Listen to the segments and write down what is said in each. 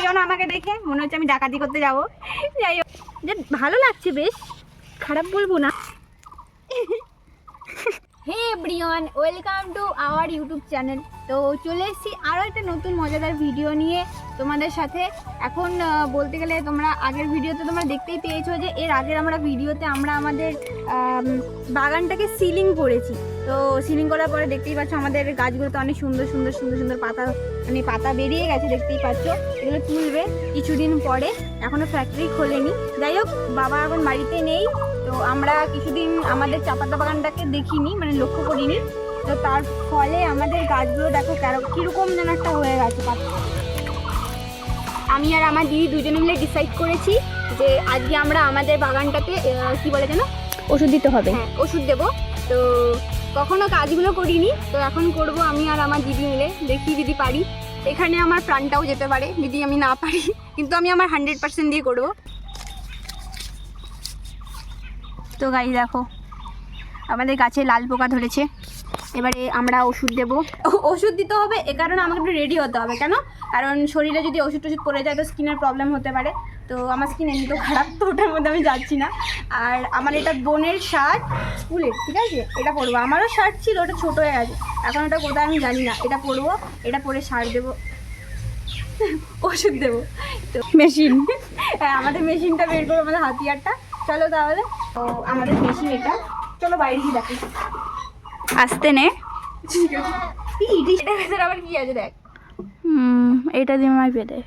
পেও না আমাকে দেখে, মনে হচ্ছে আমি ডাকাতি করতে যাবো। যাই হোক, যে ভালো লাগছে বেশ, খারাপ বলবো না। Hey everyone, welcome to our YouTube channel. তো চলে এসেছি আরও একটা নতুন মজাদার ভিডিও নিয়ে তোমাদের সাথে। এখন বলতে গেলে তোমরা আগের ভিডিওতে তোমরা দেখতেই পেয়েছো যে এর আগের আমরা ভিডিওতে আমরা আমাদের বাগানটাকে সিলিং করেছি। তো সিলিং করার পরে দেখতেই পাচ্ছ আমাদের গাছগুলোতে অনেক সুন্দর সুন্দর সুন্দর সুন্দর পাতা, মানে পাতা বেরিয়ে গেছে, দেখতেই পাচ্ছ। এগুলো তুলবে কিছুদিন পরে, এখনও ফ্যাক্টরি খোলেনি। যাই হোক, বাবা এখন বাড়িতে নেই, তো আমরা কিছুদিন আমাদের চা পাতা বাগানটাকে দেখিনি, মানে লক্ষ্য করিনি। তো তার ফলে আমাদের গাছগুলো দেখো কীরকম যেন একটা হয়ে গেছে পাতা। আমি আর আমার দিদি দুজনে মিলে ডিসাইড করেছি যে আজকে আমরা আমাদের বাগানটাতে কি বলে যেন ওষুধ দিতে হবে। হ্যাঁ, ওষুধ দেবো। তো কখনো কাজগুলো করিনি, তো এখন করব আমি আর আমার দিদি মিলে। দেখি যদি পারি। এখানে আমার প্রাণটাও যেতে পারে যদি আমি না পারি, কিন্তু আমি আমার 100% দিয়ে করব। তো গাইস দেখো, আমাদের গাছে লাল পোকা ধরেছে। এবারে আমরা ওষুধ দেবো। ওষুধ দিতে হবে এ কারণে আমাকে একটু রেডি হতে হবে। কেন? কারণ শরীরে যদি ওষুধ টষুধ পড়ে যায় তো স্কিনের প্রবলেম হতে পারে। তো আমার স্কিন এমনি তো খারাপ, তো ওটার মধ্যে আমি যাচ্ছি না। আর আমার এটা বোনের শার্ট স্কুলের, ঠিক আছে? এটা পরবো। আমারও শার্ট ছিল, ওটা ছোটো হয়ে গেছে, এখন ওটা কোথায় আমি জানি না। এটা পরবো, এটা পরে শার্ট দেবো, ওষুধ দেবো। তো মেশিন, হ্যাঁ আমাদের মেশিনটা বের করবো, আমাদের হাতিয়ারটা। চলো তাহলে, তো আমাদের মেশিন এটা। চলো বাইরে গিয়ে দেখি। আসতে নে। এটা ভেতরে আবার কি আছে দেখ। এটা দিয়ে মাই পেতে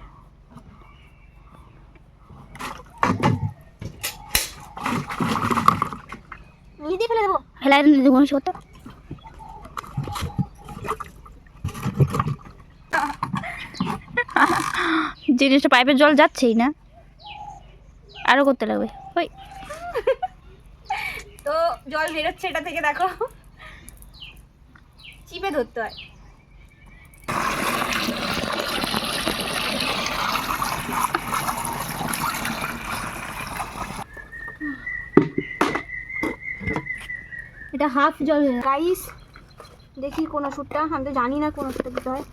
নিজে ফেলে দেবো, ফেলাই দেবো সত্য। জিনিসটা পাইপের জল যাচ্ছেই না, আরো করতে লাগবে। ওই তো জল বেরোচ্ছে এটা থেকে, দেখো চিপে ধরতে হয়। এটা হাফ জল। গাইস দেখি কোন ওষুধটা, আমি তো জানি না কোন ওষুধটা দিতে হয়।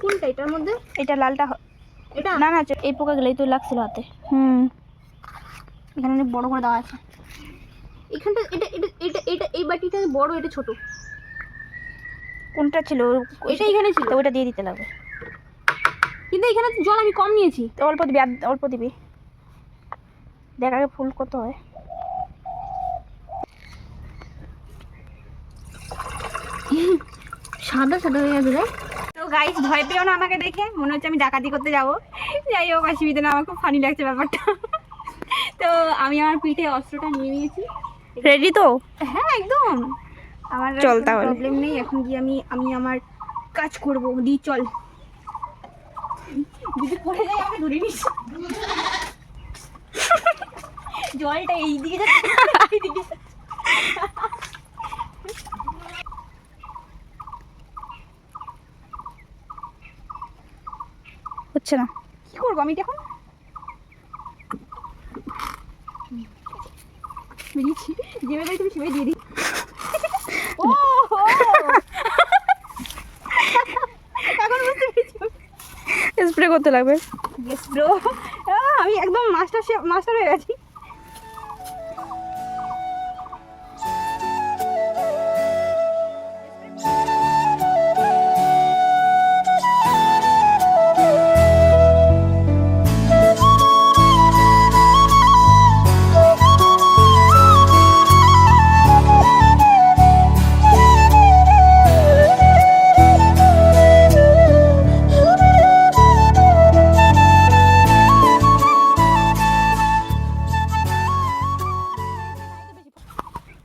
কোনটা এটার মধ্যে? এটা লালটা, এটা না না, এই পোকা গেলেই তো লাগছিল হাতে। এখানে অনেক বড় করে দেওয়া আছে। এখানটা এটা এটা এটা এটা এই বাটিটা বড়, এটা ছোট। কোনটা ছিল? এটা এখানে ছিল, ওটা দিয়ে দিতে লাগবে। কিন্তু এখানে জল আমি কম নিয়েছি। তো অল্প দিবি, অল্প দিবি। দেখ আগে ফুল কত হয়। সাদা সাদা হয়ে গেছে রে। তো গাইস ভয় পেও না আমাকে দেখে, মনে হচ্ছে আমি ডাকাতি করতে যাবো। যাই হোক, অসুবিধা না, আমার খুব ফানি লাগছে ব্যাপারটা। তো আমি আমার পিঠে অস্ত্রটা নিয়ে নিয়েছি। রেডি তো? হ্যাঁ একদম, আমার চল তাহলে, প্রবলেম নেই। এখন গিয়ে আমি আমার কাজ করবো। দি চল, যদি পড়ে যায় আমাকে ধরে নিস। জলটা এই দিকে যাচ্ছে, হচ্ছে না। কি করবো আমি এখন? বেরিয়েছি, যেভাবে তুমি সেভাবে দিয়ে দিই। ও এখন বুঝতে পেরেছি, স্প্রে করতে লাগবে। ইয়েস ব্রো, আমি একদম মাস্টার হয়ে গেছি।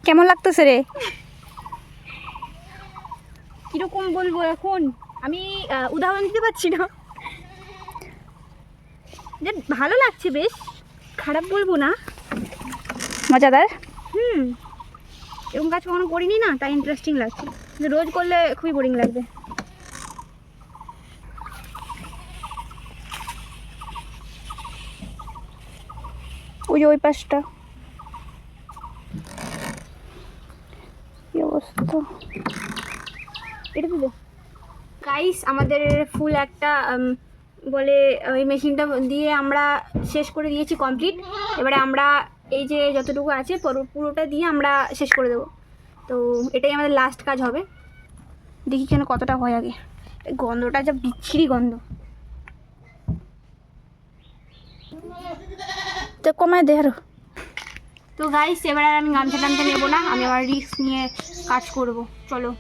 কেমন লাগতেছে রে? কিরকম বলবো এখন, আমি উদাহরণ দিতে পারছি না। যে ভালো লাগছে বেশ, খারাপ বলবো না, মজাদার। এরকম কাজ কখনো করিনি না, তাই ইন্টারেস্টিং লাগছে। রোজ করলে খুবই বোরিং লাগবে। ওই যে ওই পাশটা কি অবস্থা, এটা দিবে। গাইস আমাদের ফুল একটা বলে ওই মেশিনটা দিয়ে আমরা শেষ করে দিয়েছি কমপ্লিট। এবারে আমরা এই যে যতটুকু আছে পুরোটা দিয়ে আমরা শেষ করে দেবো। তো এটাই আমাদের লাস্ট কাজ হবে। দেখি কেন কতটা হয় আগে। গন্ধটা যা বিচ্ছিরি গন্ধ, তো কমায় দে আরো। তো গাইস এবার আর আমি গামছা টামছা নেবো না, আমি আবার রিস্ক নিয়ে কাজ করব। চলো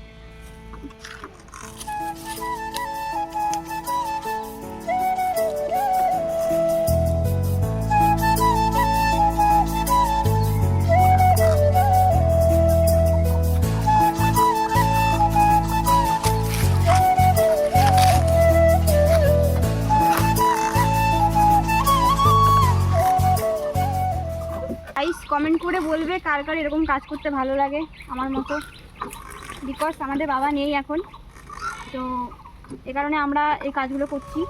গাইস কমেন্ট করে বলবে কার কার এরকম কাজ করতে ভালো লাগে আমার মতো। বিকজ আমাদের বাবা নেই এখন, তো এ কারণে আমরা এই কাজগুলো করছি।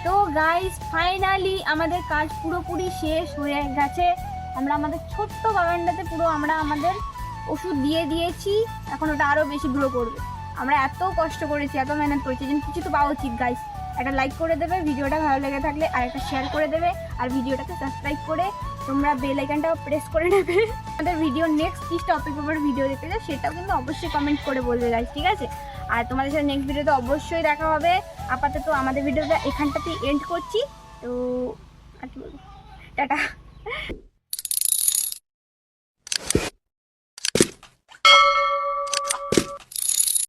তো গাইস ফাইনালি আমাদের কাজ পুরোপুরি শেষ হয়ে গেছে। আমরা আমাদের ছোট্ট বাগানটাতে পুরো আমরা আমাদের ওষুধ দিয়ে দিয়েছি, এখন ওটা আরও বেশি গ্রো করবে। আমরা এত কষ্ট করেছি, এত মেহনত করেছি, যেন কিছু তো পাওয়া উচিত। গাইস একটা লাইক করে দেবে ভিডিওটা ভালো লেগে থাকলে, আর একটা শেয়ার করে দেবে, আর ভিডিওটাকে সাবস্ক্রাইব করে তোমরা বেল আইকনটাও প্রেস করে নেবে। আমাদের ভিডিও নেক্সট কি টপিক উপর ভিডিও দেখতে চাও সেটাও কিন্তু অবশ্যই কমেন্ট করে বলবে গাইস, ঠিক আছে? আর তোমাদের সাথে নেক্সট ভিডিওতে অবশ্যই দেখা হবে। আপাতত আমাদের ভিডিওটা এখানটাতেই এন্ড করছি। তো আর কি বলবো, টাটা।